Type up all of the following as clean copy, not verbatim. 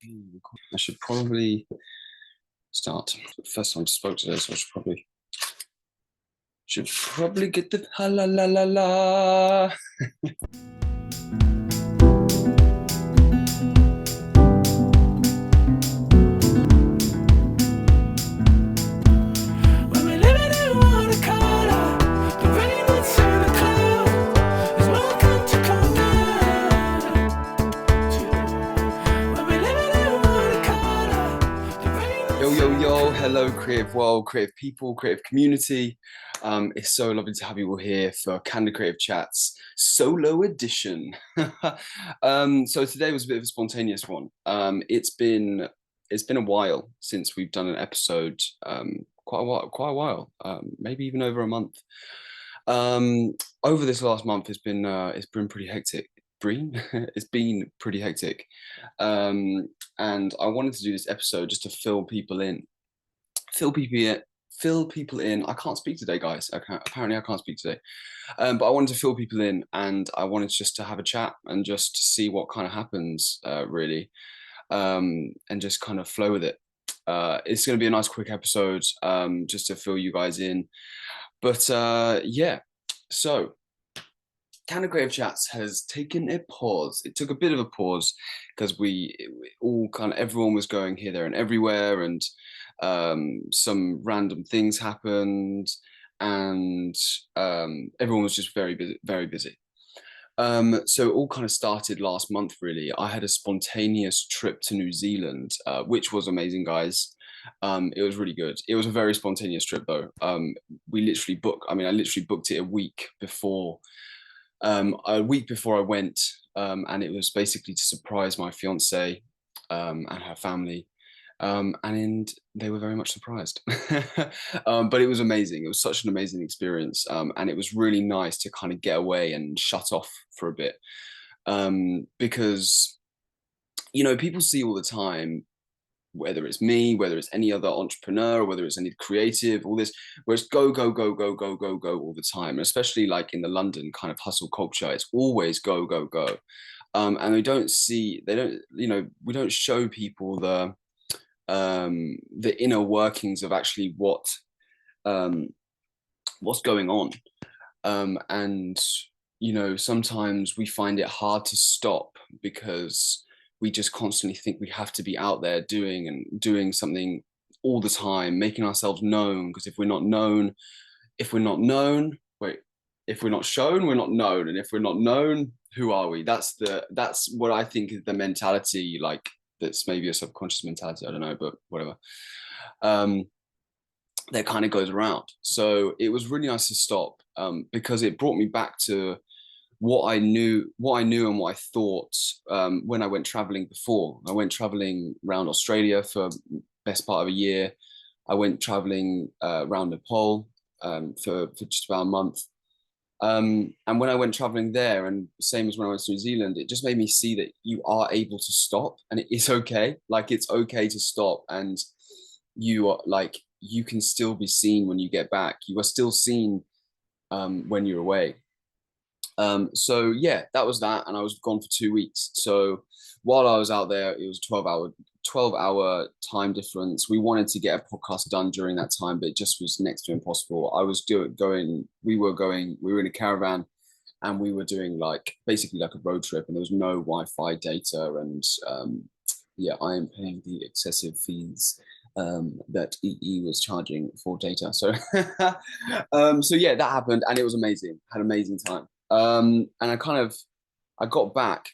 I should probably start. First time I spoke today, so I should probably get the ha la la la la. Yo, hello, creative world, creative people, creative community. It's so lovely to have you all here for Candler Creative Chats solo edition. So today was a bit of a spontaneous one. It's been a while since we've done an episode. Quite a while. Maybe even over a month. Over this last month, it's been pretty hectic. It's been pretty hectic. And I wanted to do this episode just to fill people in. I can't speak today, guys. Apparently I can't speak today. But I wanted to fill people in, and I wanted just to have a chat and just to see what kind of happens, really, and just kind of flow with it. It's going to be a nice quick episode, just to fill you guys in. But yeah, so Candler Creative Chats has taken a pause. It took a bit of a pause because everyone was going here, there, and everywhere, and some random things happened, and everyone was just very busy, very busy. So it all kind of started last month, really. I had a spontaneous trip to New Zealand, which was amazing, guys. It was really good. It was a very spontaneous trip, though. I literally booked it a week before I went, and it was basically to surprise my fiance and her family, and they were very much surprised. But it was amazing. It was such an amazing experience, and it was really nice to kind of get away and shut off for a bit, because people see all the time, whether it's me, whether it's any other entrepreneur, whether it's any creative, all this, where it's go, go, go, go, go, go, go all the time. And especially like in the London kind of hustle culture, it's always go, go, go. And we don't show people the inner workings of actually what's going on. And sometimes we find it hard to stop because we just constantly think we have to be out there doing something all the time, making ourselves known. Because if we're not shown, we're not known. And if we're not known, who are we? That's what I think is the mentality, like that's maybe a subconscious mentality, I don't know, but whatever. That kind of goes around. So it was really nice to stop, because it brought me back to what I knew and what I thought, when I went traveling before. I went traveling around Australia for best part of a year. I went traveling around Nepal for just about a month. And when I went traveling there, and same as when I went to New Zealand, it just made me see that you are able to stop, and it is okay. Like, it's okay to stop, and you can still be seen when you get back. You are still seen when you're away. So yeah, that was that, and I was gone for 2 weeks. So while I was out there, it was 12-hour time difference. We wanted to get a podcast done during that time, but it just was next to impossible. We were in a caravan, and we were doing basically like a road trip, and there was no Wi-Fi data, and yeah, I am paying the excessive fees that EE was charging for data. So so yeah, that happened, and it was amazing. Had an amazing time. And I got back,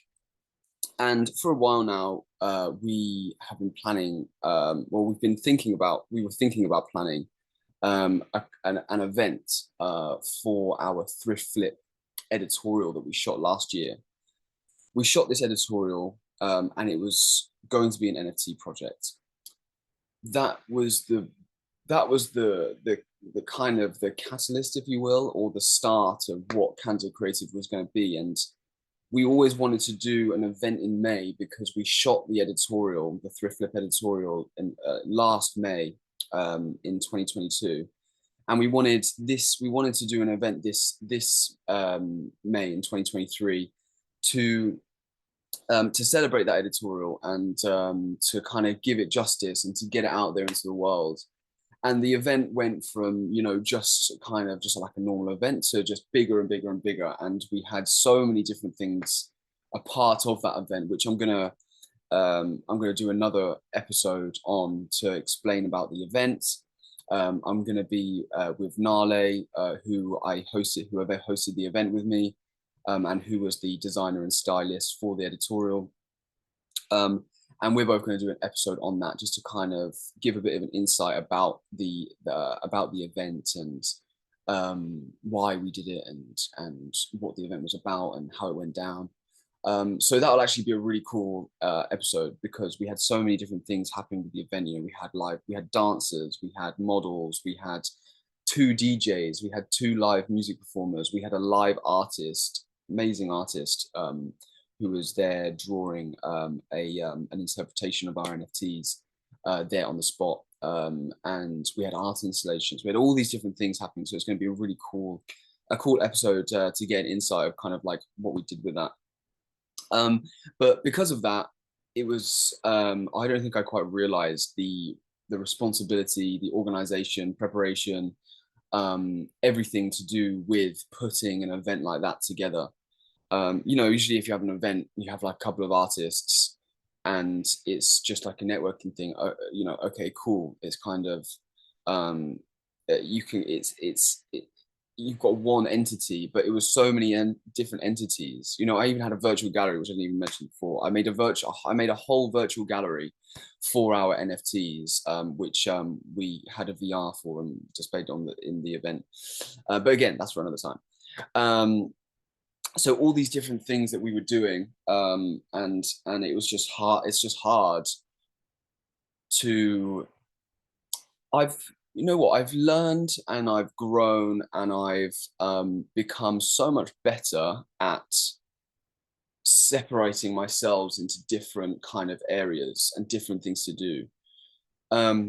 and for a while now, we have been planning. We were thinking about planning an event for our thrift flip editorial that we shot last year. We shot this editorial, and it was going to be an NFT project. That was the kind of the catalyst, if you will, or the start of what Candler Creative was going to be. And we always wanted to do an event in May, because we shot the thrift flip editorial in last May, in 2022. And we wanted to do an event this May in 2023 to to celebrate that editorial and to kind of give it justice and to get it out there into the world. And the event went from, you know, just kind of just like a normal event to just bigger and bigger and bigger. And we had so many different things a part of that event, which I'm gonna do another episode on to explain about the event. I'm gonna be with Nale, whoever hosted the event with me, and who was the designer and stylist for the editorial. And we're both going to do an episode on that, just to kind of give a bit of an insight about the event and why we did it and what the event was about and how it went down. So that will actually be a really cool episode, because we had so many different things happening with the event. You know, we had dancers, we had models, we had 2 DJs, we had 2 live music performers, we had a live artist, amazing artist, who was there drawing an interpretation of our NFTs there on the spot. And we had art installations. We had all these different things happening. So it's going to be a cool episode to get an insight of kind of like what we did with that. But because of that, it was, I don't think I quite realized the responsibility, the organization, preparation, everything to do with putting an event like that together. You know, usually if you have an event, you have like a couple of artists and it's just like a networking thing. You know, okay, cool. It's kind of, you've got one entity, but it was so many different entities. You know, I even had a virtual gallery, which I didn't even mention before. I made a whole virtual gallery for our NFTs, which we had a VR for and displayed in the event. But again, that's for another time. So all these different things that we were doing, and it was just hard. It's just hard to. You know what, I've learned and I've grown and I've become so much better at separating myself into different kind of areas and different things to do. But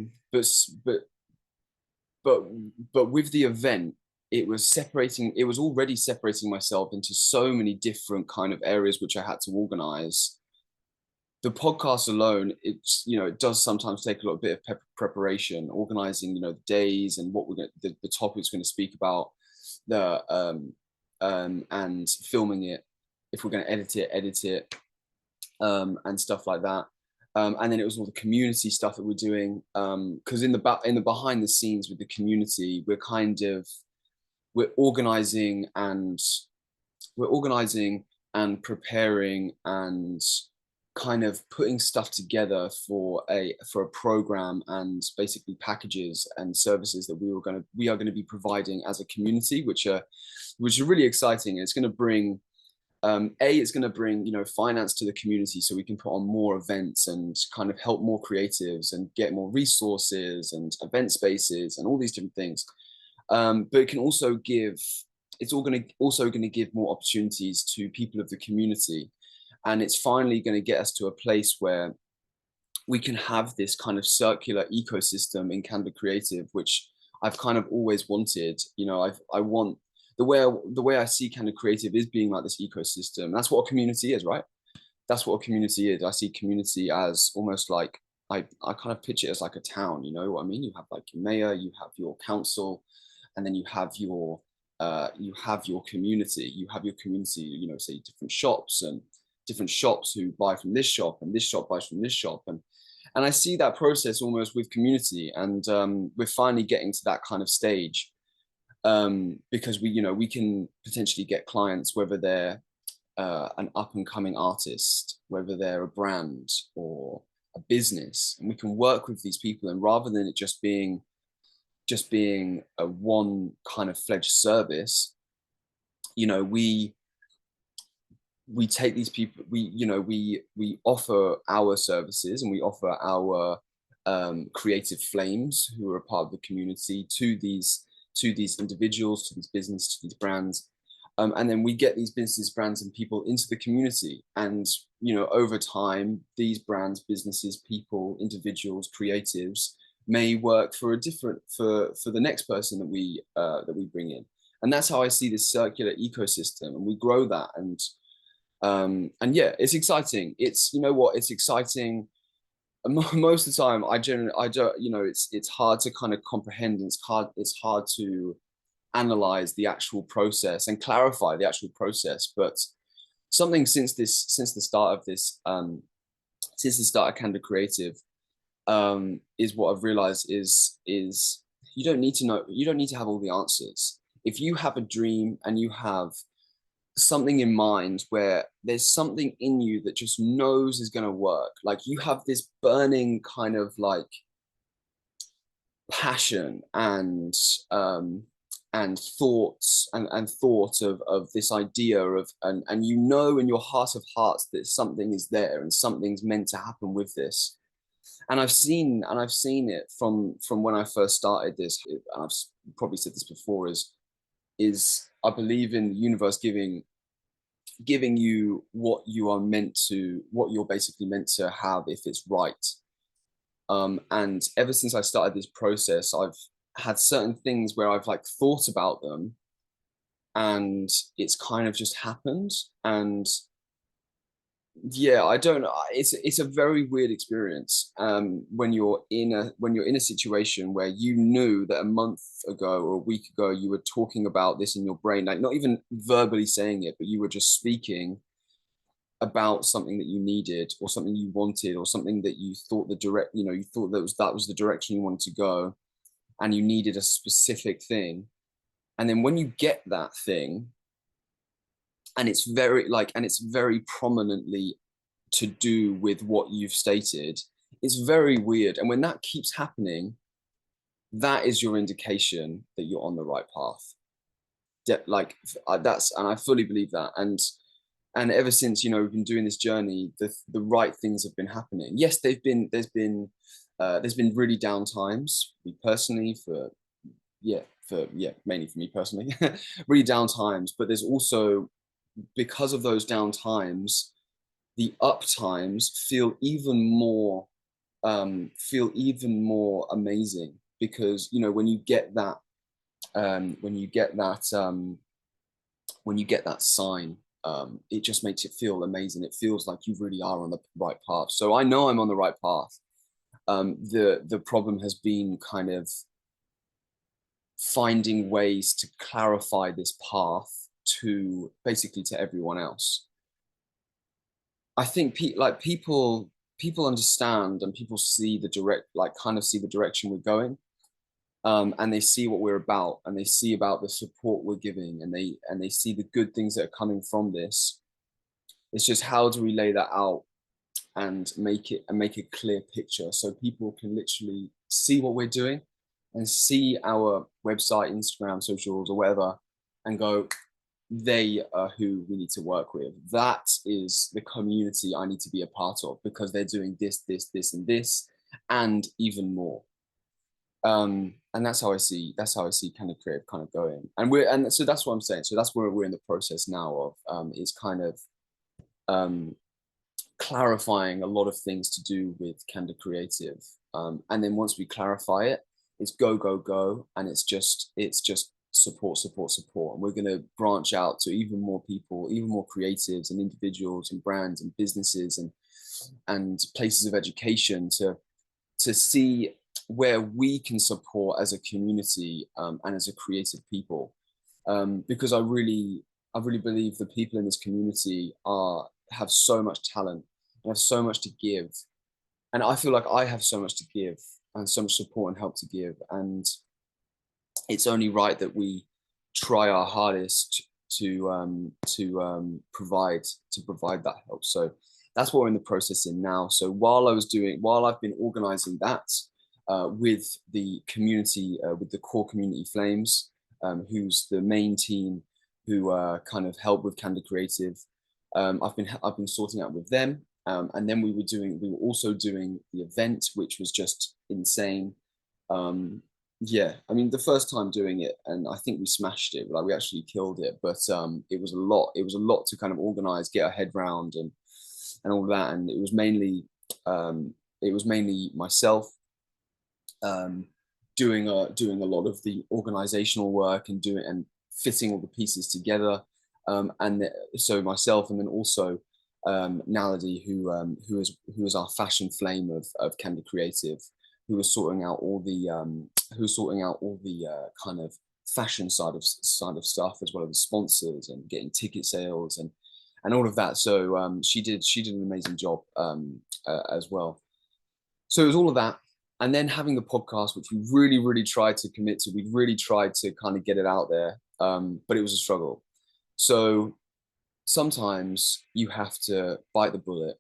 with the event, it was already separating myself into so many different kind of areas which I had to organize. The podcast alone, it does sometimes take a little bit of preparation, organizing, the days and what the topics we're going to speak about, and filming it, if we're going to edit it, and stuff like that. And then it was all the community stuff that we're doing, because in the behind the scenes with the community, we're organizing and preparing and kind of putting stuff together for a program, and basically packages and services that we are going to be providing as a community, which are really exciting. It's going to bring finance to the community, so we can put on more events and kind of help more creatives and get more resources and event spaces and all these different things. But it can also it's also going to give more opportunities to people of the community. And it's finally going to get us to a place where we can have this kind of circular ecosystem in Candler Creative, which I've kind of always wanted. I want the way I see Candler Creative is being like this ecosystem. That's what a community is, right? That's what a community is. I see community as almost like, I kind of picture it as like a town. You know what I mean? You have like your mayor, you have your council, and then you have your community. You have your community, say different shops who buy from this shop, and this shop buys from this shop, and I see that process almost with community. And we're finally getting to that kind of stage, because we can potentially get clients, whether they're an up and coming artist, whether they're a brand or a business, and we can work with these people. And rather than it just being a one kind of fledged service, we take these people, we offer our services, and we offer our creative flames who are a part of the community to these individuals, to these businesses, to these brands. And then we get these businesses, brands, and people into the community. And, over time, these brands, businesses, people, individuals, creatives may work for the next person that we bring in. And that's how I see this circular ecosystem. And we grow that. And And yeah, it's exciting. It's, you know what, it's exciting. Most of the time, I don't, you know, it's hard to kind of comprehend. And it's hard to analyze the actual process and clarify the actual process. But something since the start of this, since the start of Candor Creative, is what I've realized is you don't need to know, you don't need to have all the answers. If you have a dream and you have something in mind where there's something in you that just knows is going to work, like you have this burning kind of like passion and thoughts and thought of this idea of, and you know in your heart of hearts that something is there and something's meant to happen with this. And I've seen it from when I first started this, and I've probably said this before, is I believe in the universe giving you what you are meant to, what you're basically meant to have if it's right. And ever since I started this process, I've had certain things where I've like thought about them and it's kind of just happened. And yeah, I don't know, it's a very weird experience, when you're in a situation where you knew that a month ago or a week ago you were talking about this in your brain, like not even verbally saying it, but you were just speaking about something that you needed or something you wanted or something that you thought you thought that was the direction you wanted to go, and you needed a specific thing. And then when you get that thing, and it's very prominently to do with what you've stated, it's very weird. And when that keeps happening, that is your indication that you're on the right path. Like that's, and I fully believe that. And ever since, you know, we've been doing this journey, the right things have been happening. Yes, there's been really down times, me personally, mainly for me personally, really down times. But there's also, because of those down times, the up times feel even more amazing, because you know when you get that um, when you get that um, when you get that sign, it just makes it feel amazing. It feels like you really are on the right path. So I know I'm on the right path. The problem has been kind of finding ways to clarify this path to basically to everyone else. I think people understand and people see the direct, like kind of see the direction we're going, and they see what we're about, and they see about the support we're giving, and they see the good things that are coming from this. It's just how do we lay that out and make a clear picture so people can literally see what we're doing and see our website, Instagram, socials, or whatever, and go, they are who we need to work with. That is the community I need to be a part of, because they're doing this, and this, and even more. And that's how I see kind of creative kind of going. And so that's what I'm saying. So that's where we're in the process now of, is kind of um, clarifying a lot of things to do with Candor Creative. And then once we clarify it, it's go, go, go. And it's just support, support, support. And we're going to branch out to even more people, even more creatives and individuals and brands and businesses and places of education to see where we can support as a community, and as a creative people. Because I really believe the people in this community have so much talent and have so much to give. And I feel like I have so much to give and so much support and help to give. And it's only right that we try our hardest to provide that help. So that's what we're in the process in now. So while I've been organizing that, with the community, with the core community Flames, who's the main team who kind of help with Candor Creative. I've been sorting out with them, and then we were also doing the event, which was just insane. Yeah, I mean the first time doing it, and I think we smashed it. Like we actually killed it, but it was a lot. It was a lot to kind of organize, get our head round, and all that. And it was mainly myself, doing a lot of the organizational work and fitting all the pieces together. So myself, and then also Naladi, who is our fashion flame of Candler Creative, who was sorting out all the kind of fashion side of stuff, as well as the sponsors and getting ticket sales and all of that. So she did an amazing job as well. So it was all of that, and then having the podcast, which we really tried to commit to. We really tried to kind of get it out there, but it was a struggle. So sometimes you have to bite the bullet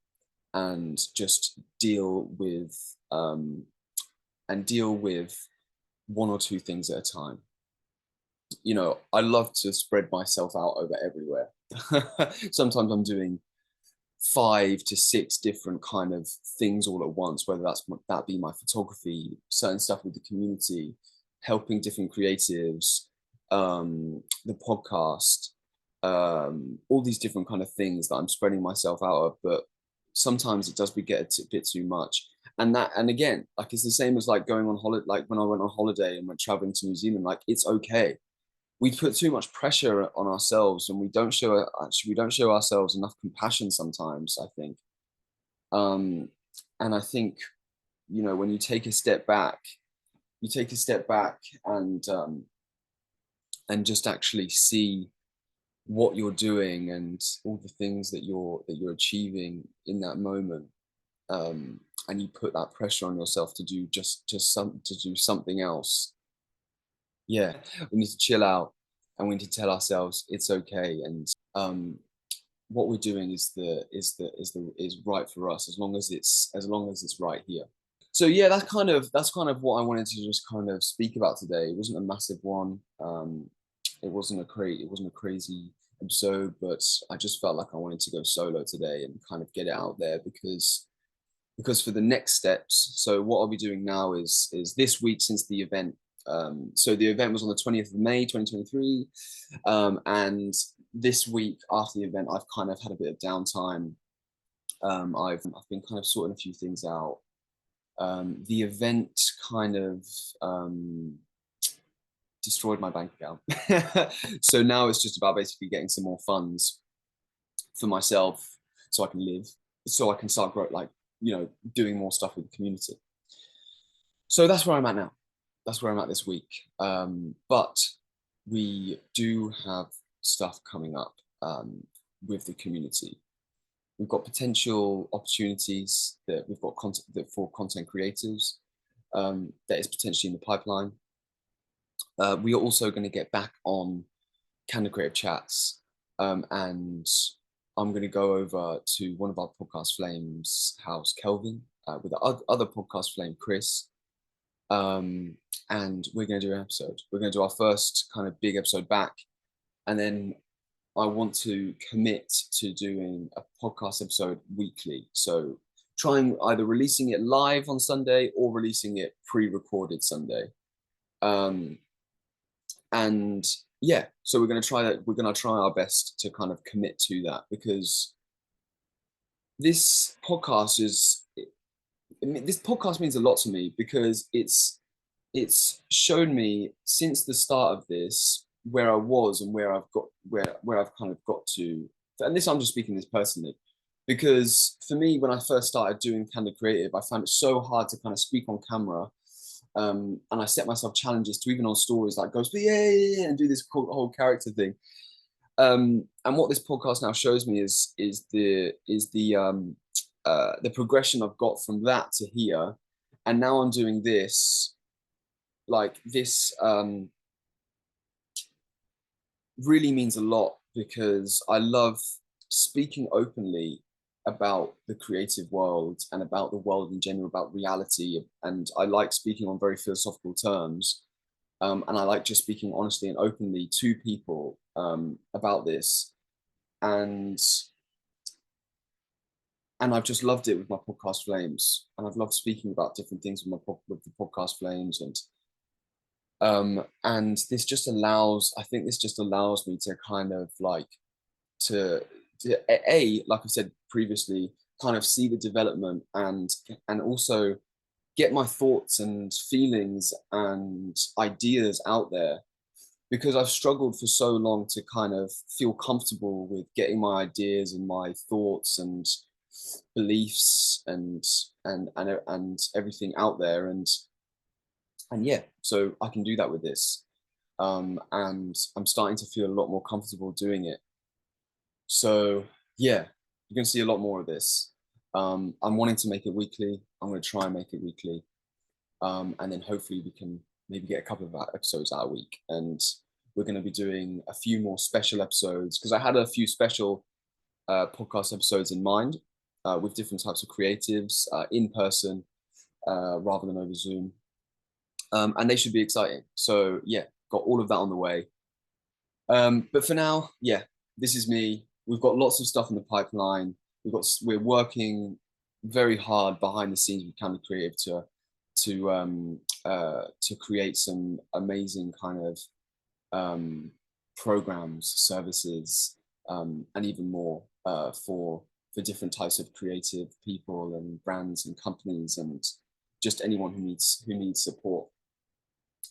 and just deal with one or two things at a time. You know, I love to spread myself out over everywhere. Sometimes I'm doing 5 to 6 different kind of things all at once, whether that be my photography, certain stuff with the community, helping different creatives, the podcast, all these different kind of things that I'm spreading myself out of. But sometimes it does get a bit too much. And again, like, it's the same as like going on holiday, like when I went on holiday and went traveling to New Zealand. Like, it's okay. We put too much pressure on ourselves, and we don't show ourselves enough compassion sometimes, I think. And I think, you know, when you take a step back, and just actually see what you're doing and all the things that you're achieving in that moment, and you put that pressure on yourself to do something else. Yeah, we need to chill out, and we need to tell ourselves it's okay, and what we're doing is right for us, as long as it's right here. So yeah, that's kind of what I wanted to just kind of speak about today. It wasn't a massive one. It wasn't a crazy episode, but I just felt like I wanted to go solo today and kind of get it out there, because for the next steps. So what I'll be doing now is this week, since the event. So the event was on the 20th of May, 2023. And this week after the event, I've kind of had a bit of downtime. I've been kind of sorting a few things out. The event kind of destroyed my bank account. So now it's just about basically getting some more funds for myself, so I can live, so I can start doing more stuff with the community. So that's where I'm at now. That's where I'm at this week. But we do have stuff coming up with the community. We've got potential opportunities that we've got for content creators that is potentially in the pipeline. We are also going to get back on CandlerCreativeChats, and I'm going to go over to one of our podcast flames house, Kelvin, with the other podcast flame, Chris. And we're going to do an episode. We're going to do our first kind of big episode back. And then I want to commit to doing a podcast episode weekly. So trying either releasing it live on Sunday or releasing it pre-recorded Sunday. And yeah, so we're going to try that. We're going to try our best to kind of commit to that, because this podcast means a lot to me, because it's shown me since the start of this where I was and where I've kind of got to. And this, I'm just speaking this personally, because for me, when I first started doing Candler Creative, I found it so hard to kind of speak on camera. And I set myself challenges to, even on stories, like go, yeah, and do this whole character thing. And what this podcast now shows me is the progression I've got from that to here. And now I'm doing this, like this really means a lot, because I love speaking openly about the creative world and about the world in general, about reality. And I like speaking on very philosophical terms. And I like just speaking honestly and openly to people about this. And I've just loved it with my podcast flames. And I've loved speaking about different things with the podcast flames. And this just allows me to kind of like to like I said previously, kind of see the development and also get my thoughts and feelings and ideas out there, because I've struggled for so long to kind of feel comfortable with getting my ideas and my thoughts and beliefs and everything out there, and yeah, so I can do that with this, and I'm starting to feel a lot more comfortable doing it. So yeah, you're gonna see a lot more of this. I'm wanting to make it weekly. I'm gonna try and make it weekly, and then hopefully we can maybe get a couple of episodes out a week. And we're going to be doing a few more special episodes, because I had a few special podcast episodes in mind, with different types of creatives, in person, rather than over Zoom, and they should be exciting. So yeah, got all of that on the way. But for now, yeah, this is me. We've got lots of stuff in the pipeline. We're working very hard behind the scenes with Candler Creative to create some amazing kind of programs, services, and even more, for different types of creative people and brands and companies, and just anyone who needs support.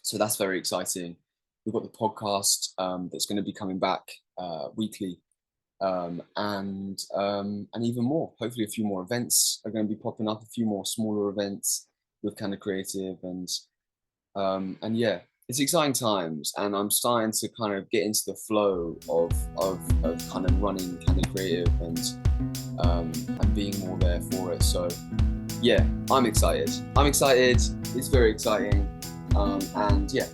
So that's very exciting. We've got the podcast that's going to be coming back weekly, and even more. Hopefully, a few more events are going to be popping up. A few more smaller events with Candler Creative, and yeah, it's exciting times, and I'm starting to kind of get into the flow of kind of running Candler Creative, and being more there for it. So yeah, I'm excited. It's very exciting, and yeah,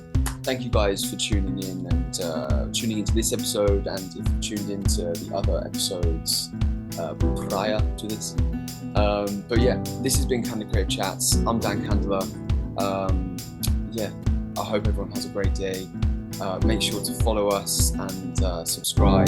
thank you guys for tuning in and tuning into this episode, and if you tuned into the other episodes prior to this. But yeah, this has been Candler Creative Chats. I'm Dan Candler. Yeah, I hope everyone has a great day. Make sure to follow us and subscribe.